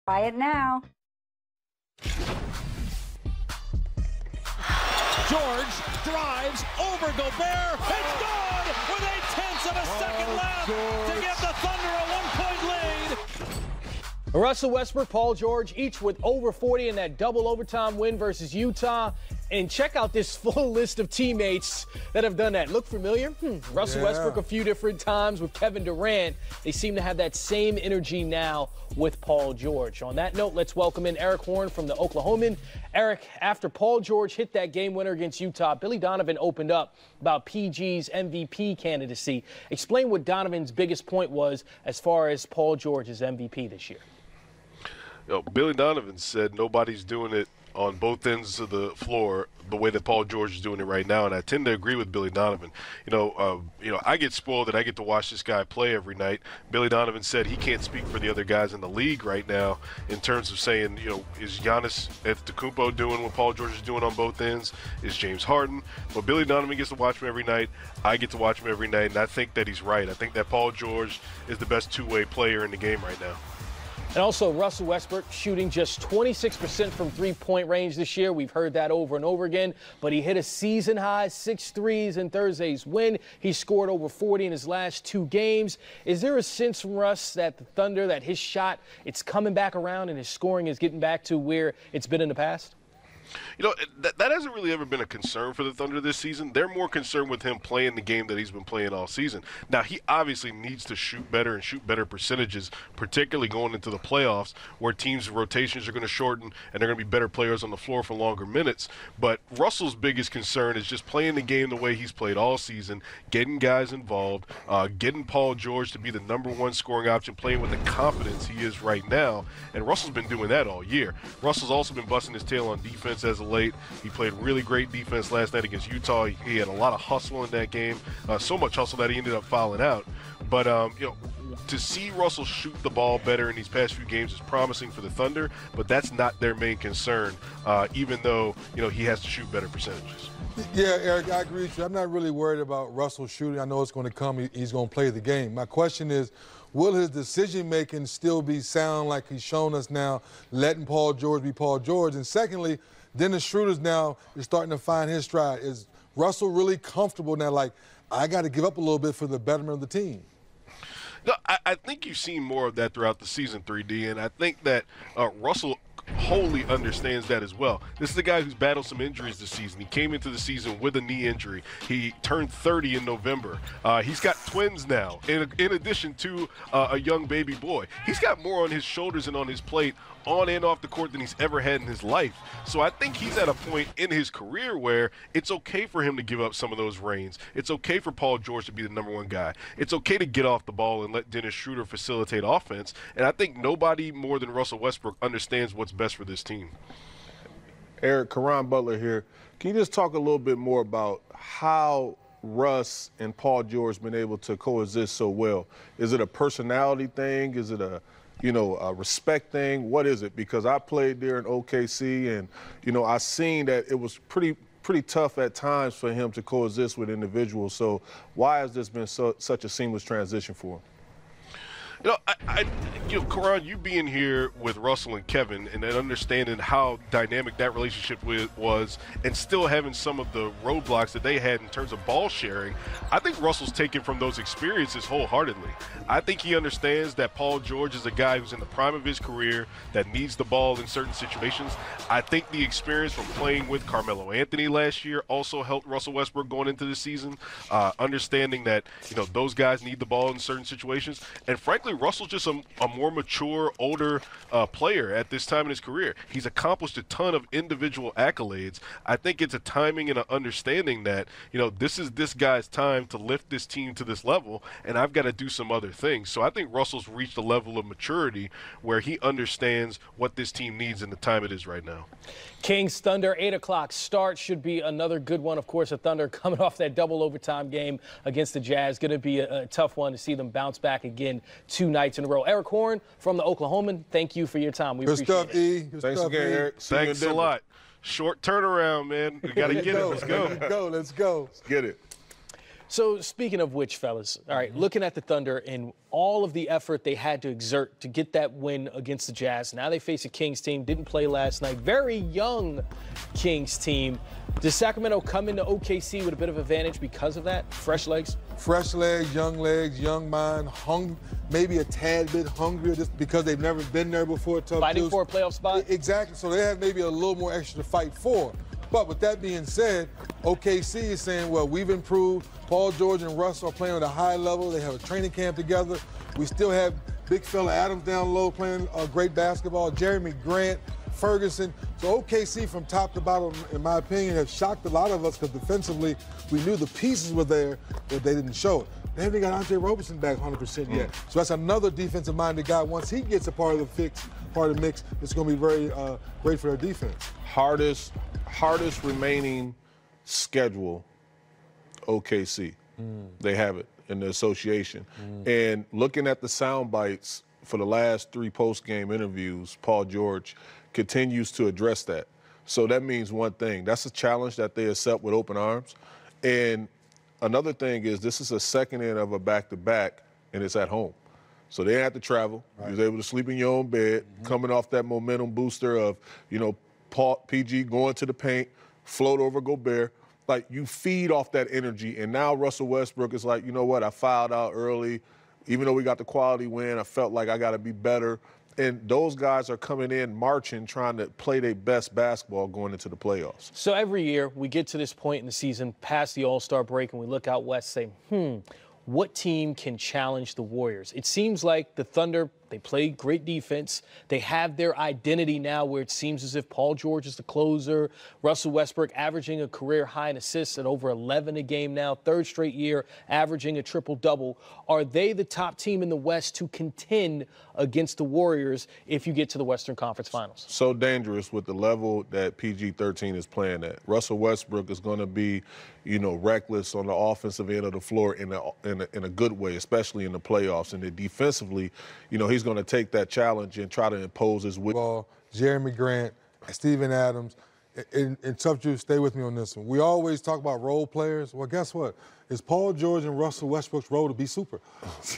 Try it now. George drives over Gobert. It's good with 0.8 of a second left to give the Thunder a 1-point lead. Russell Westbrook, Paul George, each with over 40 in that double overtime win versus Utah. And check out this full list of teammates that have done that. Look familiar? Russell Westbrook a few different times with Kevin Durant. They seem to have that same energy now with Paul George. On that note, let's welcome in Eric Horn from the Oklahoman. Eric, after Paul George hit that game winner against Utah, Billy Donovan opened up about PG's MVP candidacy. Explain what Donovan's biggest point was as far as Paul George's MVP this year. Billy Donovan said nobody's doing it on both ends of the floor the way that Paul George is doing it right now, and I tend to agree with Billy Donovan. I get spoiled that I get to watch this guy play every night. Billy Donovan said he can't speak for the other guys in the league right now in terms of saying, is Giannis Antetokounmpo doing what Paul George is doing on both ends? Is James Harden? But Billy Donovan gets to watch him every night. I get to watch him every night, and I think that he's right. I think that Paul George is the best two-way player in the game right now. And also Russell Westbrook shooting just 26% from three-point range this year. We've heard that over and over again. But he hit a season-high 6 threes in Thursday's win. He scored over 40 in his last 2 games. Is there a sense from Russ that the Thunder, that his shot, it's coming back around and his scoring is getting back to where it's been in the past? That hasn't really ever been a concern for the Thunder this season. They're more concerned with him playing the game that he's been playing all season. Now, he obviously needs to shoot better and shoot better percentages, particularly going into the playoffs where teams' rotations are going to shorten and they're going to be better players on the floor for longer minutes. But Russell's biggest concern is just playing the game the way he's played all season, getting guys involved, getting Paul George to be the #1 scoring option, playing with the confidence he is right now. And Russell's been doing that all year. Russell's also been busting his tail on defense as of late. He played really great defense last night against Utah. He had a lot of hustle in that game, so much hustle that he ended up fouling out. But to see Russell shoot the ball better in these past few games is promising for the Thunder, but that's not their main concern, even though he has to shoot better percentages. Yeah, Eric, I agree with you. I'm not really worried about Russell shooting. I know it's going to come. He's going to play the game. My question is, will his decision-making still be sound like he's shown us now, letting Paul George be Paul George? And secondly, Dennis Schroeder's now is starting to find his stride. Is Russell really comfortable now, like, I got to give up a little bit for the betterment of the team? No, I think you've seen more of that throughout the season, 3D, and I think that Russell wholly understands that as well. This is a guy who's battled some injuries this season. He came into the season with a knee injury. He turned 30 in November. He's got twins now, in addition to a young baby boy. He's got more on his shoulders and on his plate on and off the court than he's ever had in his life. So I think he's at a point in his career where it's okay for him to give up some of those reins. It's okay for Paul George to be the #1 guy. It's okay to get off the ball and let Dennis Schroeder facilitate offense. And I think nobody more than Russell Westbrook understands what's best for this team. Eric, Caron Butler here. Can you just talk a little bit more about how Russ and Paul George been able to coexist so well? Is it a personality thing? Is it a respect thing? What is it? Because I played there in OKC, and I seen that it was pretty tough at times for him to coexist with individuals. So why has this been such a seamless transition for him? Caron, you being here with Russell and Kevin and then understanding how dynamic that relationship was and still having some of the roadblocks that they had in terms of ball sharing, I think Russell's taken from those experiences wholeheartedly. I think he understands that Paul George is a guy who's in the prime of his career that needs the ball in certain situations. I think the experience from playing with Carmelo Anthony last year also helped Russell Westbrook going into the season, understanding that, those guys need the ball in certain situations. And frankly, Russell's just a more mature, older player at this time in his career. He's accomplished a ton of individual accolades. I think it's a timing and an understanding that, this is this guy's time to lift this team to this level, and I've got to do some other things. So I think Russell's reached a level of maturity where he understands what this team needs in the time it is right now. Kings Thunder, 8 o'clock start. Should be another good one. Of course, the Thunder coming off that double overtime game against the Jazz. Going to be a tough one to see them bounce back again 2 nights in a row. Eric Horn from the Oklahoman, thank you for your time. We appreciate it. Good Thanks stuff, again, E. Eric. Thanks a lot. Short turnaround, man. We got to get it. Let's go. Let's go. Let's get it. So speaking of which, fellas, all right, looking at the Thunder and all of the effort they had to exert to get that win against the Jazz. Now they face a Kings team, didn't play last night, very young Kings team. Does Sacramento come into OKC with a bit of advantage because of that? Fresh legs? Fresh legs, young mind, maybe a tad bit hungrier just because they've never been there before. Fighting for a playoff spot? Exactly. So they have maybe a little more extra to fight for. But with that being said, OKC is saying, well, we've improved. Paul George and Russ are playing at a high level. They have a training camp together. We still have big fella Adams down low playing great basketball. Jeremy Grant, Ferguson. So OKC from top to bottom, in my opinion, have shocked a lot of us because defensively we knew the pieces were there, but they didn't show it. They haven't got Andre Roberson back 100% yet. So that's another defensive-minded guy. Once he gets a part of the mix, it's going to be very great for their defense. Hardest remaining schedule, OKC. They have it in the association. And looking at the sound bites for the last 3 post-game interviews, Paul George continues to address that. So that means one thing. That's a challenge that they accept with open arms. And another thing is this is a second in of a back-to-back, and it's at home. So they didn't have to travel. Right. You was able to sleep in your own bed, coming off that momentum booster of, PG going to the paint, float over Gobert. Like, you feed off that energy, and now Russell Westbrook is like, you know what, I fouled out early. Even though we got the quality win, I felt like I got to be better. And those guys are coming in marching, trying to play their best basketball going into the playoffs. So every year we get to this point in the season, past the All-Star break, and we look out west and say, what team can challenge the Warriors? It seems like the Thunder, they play great defense. They have their identity now where it seems as if Paul George is the closer. Russell Westbrook averaging a career high in assists at over 11 a game now, 3rd straight year averaging a triple-double. Are they the top team in the West to contend against the Warriors if you get to the Western Conference Finals? So dangerous with the level that PG-13 is playing at. Russell Westbrook is going to be, reckless on the offensive end of the floor in a good way, especially in the playoffs. And then defensively, he's going to take that challenge and try to impose his will. Jeremy Grant, Steven Adams, and Tough Juice, stay with me on this one. We always talk about role players. Well, guess what? It's Paul George and Russell Westbrook's role to be super.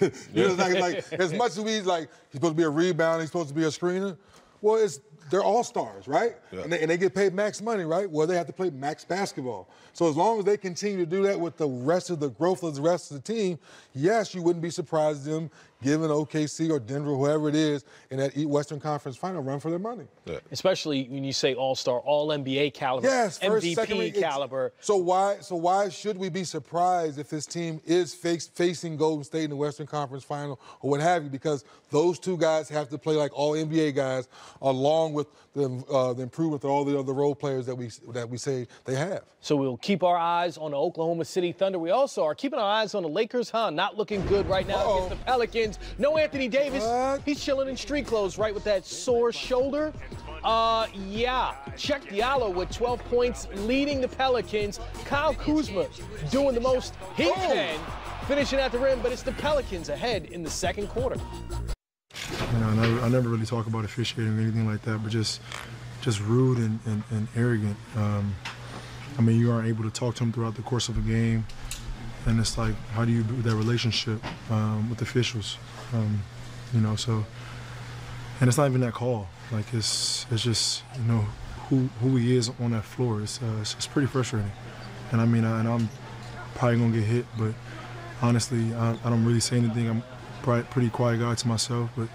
Like as much as he's supposed to be a rebounder, he's supposed to be a screener. Well, they're all-stars, right? Yeah. And they get paid max money, right? Well, they have to play max basketball. So as long as they continue to do that with the rest of the growth of the rest of the team, yes, you wouldn't be surprised them giving OKC or Denver, whoever it is, in that Western Conference final run for their money. Yeah. Especially when you say all-star, all-NBA caliber, yes, first, MVP second, caliber. So why should we be surprised if this team is facing Golden State in the Western Conference final or what have you? Because those two guys have to play like all NBA guys along with the improvement of all the other role players that we say they have. So we'll keep our eyes on the Oklahoma City Thunder. We also are keeping our eyes on the Lakers, not looking good right now against the Pelicans. No Anthony Davis. What? He's chilling in street clothes, right, with that sore shoulder. Check Diallo with 12 points, leading the Pelicans. Kyle Kuzma doing the most he can, finishing at the rim, but it's the Pelicans ahead in the second quarter. I never really talk about officiating or anything like that, but just rude and arrogant. You aren't able to talk to them throughout the course of a game, and it's like, how do you build that relationship with officials? And it's not even that call. Like it's just who he is on that floor. It's pretty frustrating, and I'm probably gonna get hit, but honestly, I don't really say anything. I'm pretty quiet guy to myself, but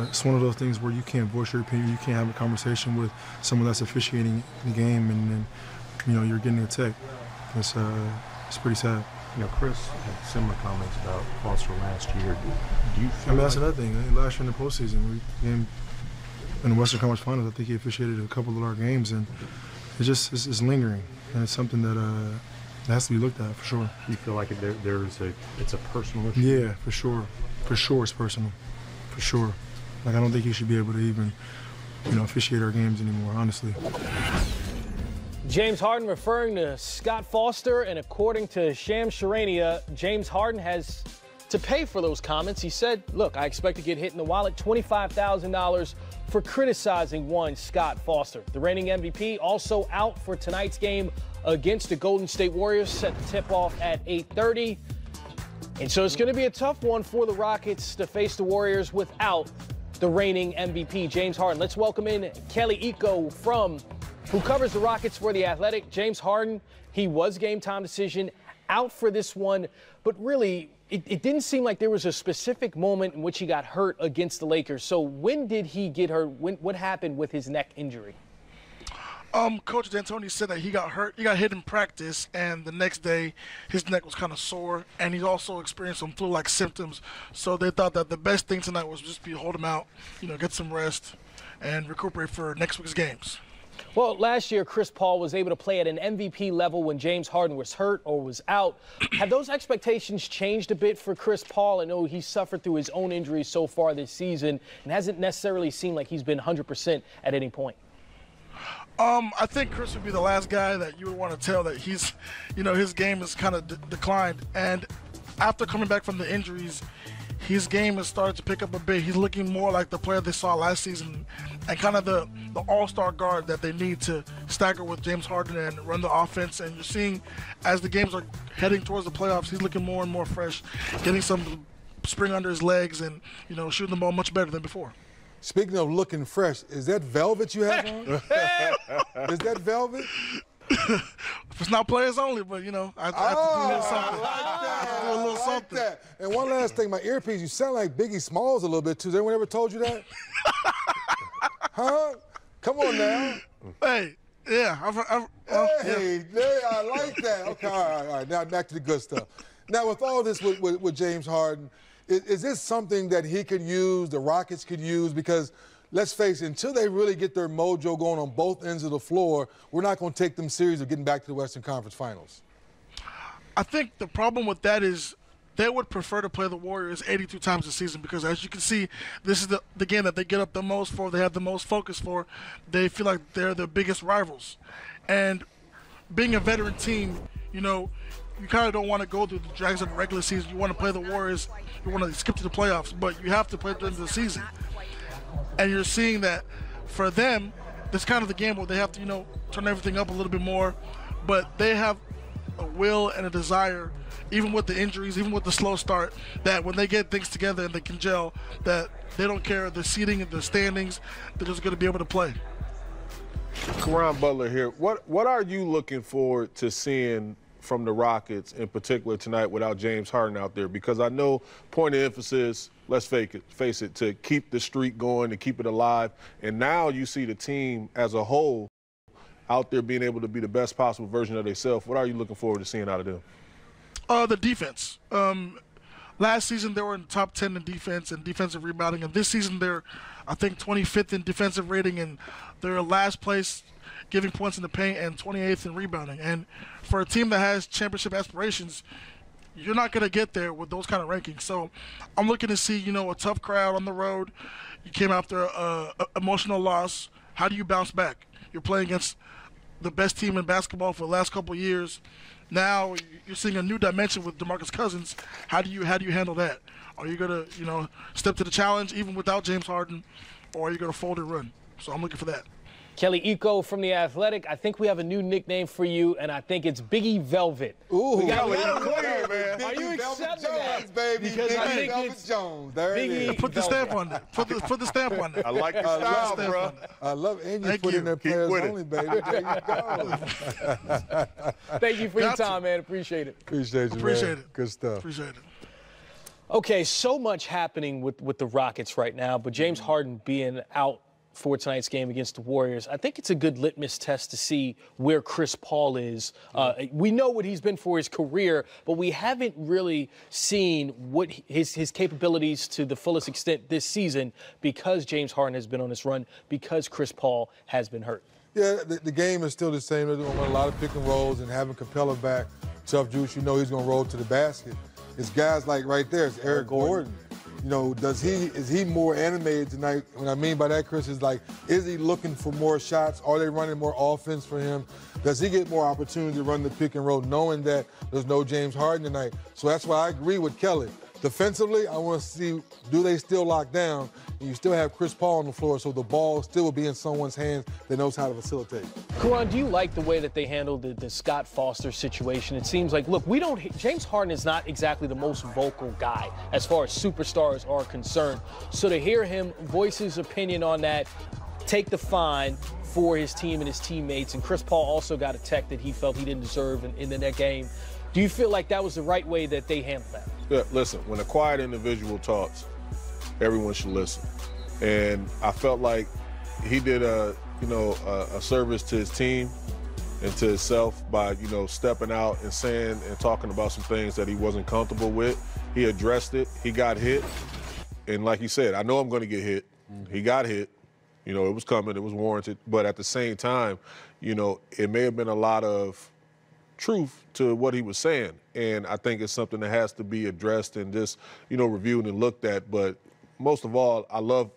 it's one of those things where you can't voice your opinion, you can't have a conversation with someone that's officiating the game, and you're getting attacked. It's pretty sad. Chris had similar comments about Foster last year. Do you feel that's another thing. Last year in the postseason, in the Western Conference Finals, I think he officiated a couple of our games, and it's lingering, and it's something that has to be looked at for sure. You feel like it's a personal issue? Yeah, for sure. For sure, it's personal. For sure. Like, I don't think he should be able to even, officiate our games anymore, honestly. James Harden referring to Scott Foster, and according to Shams Charania, James Harden has to pay for those comments. He said, look, I expect to get hit in the wallet, $25,000 for criticizing one Scott Foster. The reigning MVP also out for tonight's game against the Golden State Warriors, set to tip off at 8:30. And so it's going to be a tough one for the Rockets to face the Warriors without the reigning MVP, James Harden. Let's welcome in Kelly Iko who covers the Rockets for The Athletic. James Harden, he was game time decision, out for this one, but really it didn't seem like there was a specific moment in which he got hurt against the Lakers. So when did he get hurt? What happened with his neck injury? Coach D'Antoni said that he got hurt. He got hit in practice, and the next day his neck was kind of sore, and he also experienced some flu-like symptoms. So they thought that the best thing tonight was just hold him out, get some rest, and recuperate for next week's games. Well, last year, Chris Paul was able to play at an MVP level when James Harden was hurt or was out. Have those expectations changed a bit for Chris Paul? I know he suffered through his own injuries so far this season and hasn't necessarily seemed like he's been 100% at any point. I think Chris would be the last guy that you would want to tell that he's, his game has kind of declined. And after coming back from the injuries, his game has started to pick up a bit. He's looking more like the player they saw last season and kind of the all-star guard that they need to stagger with James Harden and run the offense. And you're seeing as the games are heading towards the playoffs, he's looking more and more fresh, getting some spring under his legs and, shooting the ball much better than before. Speaking of looking fresh, is that velvet you have on? Is that velvet? It's not players only, but, I have to do a little something. I like that. And one last thing, my earpiece, you sound like Biggie Smalls a little bit, too. Has anyone ever told you that? Huh? Come on now. Hey, yeah. I like that. Okay, all right. Now back to the good stuff. Now, with all this with James Harden, is this something that he could use, the Rockets could use? Because let's face it, until they really get their mojo going on both ends of the floor, we're not going to take them serious of getting back to the Western Conference Finals. I think the problem with that is they would prefer to play the Warriors 82 times a season because, as you can see, this is the game that they get up the most for, they have the most focus for. They feel like they're the biggest rivals. And being a veteran team, you kind of don't want to go through the drags of the regular season. You want to play the Warriors. You want to skip to the playoffs, but you have to play during the season. And you're seeing that for them, this kind of the game where they have to, turn everything up a little bit more. But they have a will and a desire, even with the injuries, even with the slow start, that when they get things together and they can gel, that they don't care the seating and the standings, they're just going to be able to play. Caron Butler here. What are you looking forward to seeing from the Rockets in particular tonight without James Harden out there? Because I know point of emphasis, let's face it, to keep the streak going, to keep it alive. And now you see the team as a whole out there being able to be the best possible version of themselves. What are you looking forward to seeing out of them? The defense. Last season they were in the top 10 in defense and defensive rebounding, and this season they're, I think, 25th in defensive rating, and they're last place giving points in the paint and 28th in rebounding. And for a team that has championship aspirations, you're not going to get there with those kind of rankings. So I'm looking to see, a tough crowd on the road. You came after an emotional loss. How do you bounce back? You're playing against the best team in basketball for the last couple of years. Now you're seeing a new dimension with DeMarcus Cousins. How do you handle that? Are you going to, step to the challenge even without James Harden, or are you going to fold and run? So I'm looking for that. Kelly Iko from The Athletic. I think we have a new nickname for you, and I think it's Biggie Velvet. Ooh, we got clean, man. Are you accepting that? Baby. Because I think it's Jones. There it is. Put the stamp on it. Put the stamp on it. I like your style, bro. I love it. And you Thank put you. in there Keep players with it. only, baby. There you go. Thank you for your time, man. Appreciate it. Appreciate you, Appreciate man. it. Good stuff. Appreciate it. Okay, so much happening with the Rockets right now, but James Harden being out for tonight's game against the Warriors, I think it's a good litmus test to see where Chris Paul is. We know what he's been for his career, but we haven't really seen what his capabilities to the fullest extent this season because James Harden has been on this run, because Chris Paul has been hurt. Yeah, the game is still the same. They're doing a lot of pick and rolls and having Capella back. Tough juice, he's going to roll to the basket. It's guys like right there, it's Eric Gordon. Is he more animated tonight? What I mean by that, Chris, is is he looking for more shots? Are they running more offense for him? Does he get more opportunity to run the pick and roll knowing that there's no James Harden tonight? So that's why I agree with Kelly. Defensively, I want to see, do they still lock down? And you still have Chris Paul on the floor, so the ball still will be in someone's hands that knows how to facilitate. Karan, do you like the way that they handled the Scott Foster situation? It seems like, look, James Harden is not exactly the most vocal guy as far as superstars are concerned. So to hear him voice his opinion on that, take the fine for his team and his teammates, and Chris Paul also got a tech that he felt he didn't deserve in the net game. Do you feel like that was the right way that they handled that? Yeah, listen, when a quiet individual talks, everyone should listen. And I felt like he did a service to his team and to himself by, stepping out and saying and talking about some things that he wasn't comfortable with. He addressed it. He got hit. And like he said, I know I'm going to get hit. He got hit. It was coming. It was warranted. But at the same time, it may have been a lot of truth to what he was saying. And I think it's something that has to be addressed and just, reviewed and looked at. But most of all, I love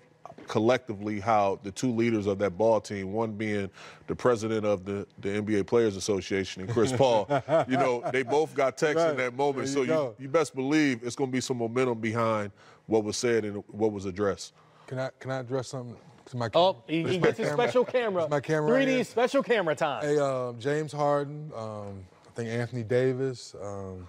collectively how the two leaders of that ball team, one being the president of the NBA Players Association and Chris Paul, they both got texts in that moment. So you best believe it's going to be some momentum behind what was said and what was addressed. Can I address something? He gets his special camera. My camera 3D right special camera time. Hey, James Harden, I think Anthony Davis, am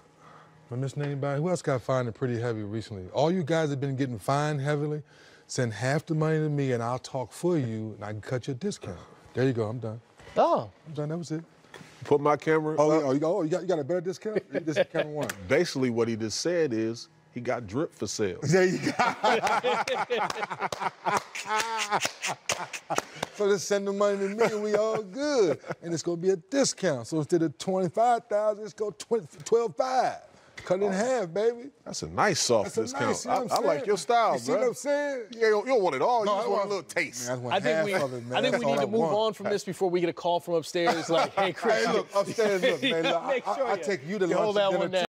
I missing anybody? Who else got fined pretty heavy recently? All you guys have been getting fined heavily. Send half the money to me and I'll talk for you and I can cut you a discount. There you go, I'm done. Oh. I'm done, that was it. Put my camera you got a better discount? This is camera one. Basically what he just said is, he got drip for sale. There you go. So just send the money to me and we all good. And it's going to be a discount. So instead of $25,000, it's go $12,500. Cut it in half, baby. That's a nice soft discount. Nice, I like your style, you see what I'm saying? Yeah, you don't want it all. You just want a little taste. I think we need to move on from this before we get a call from upstairs like, hey, Chris. Hey, look, upstairs, look, man. I take you to lunch and dinner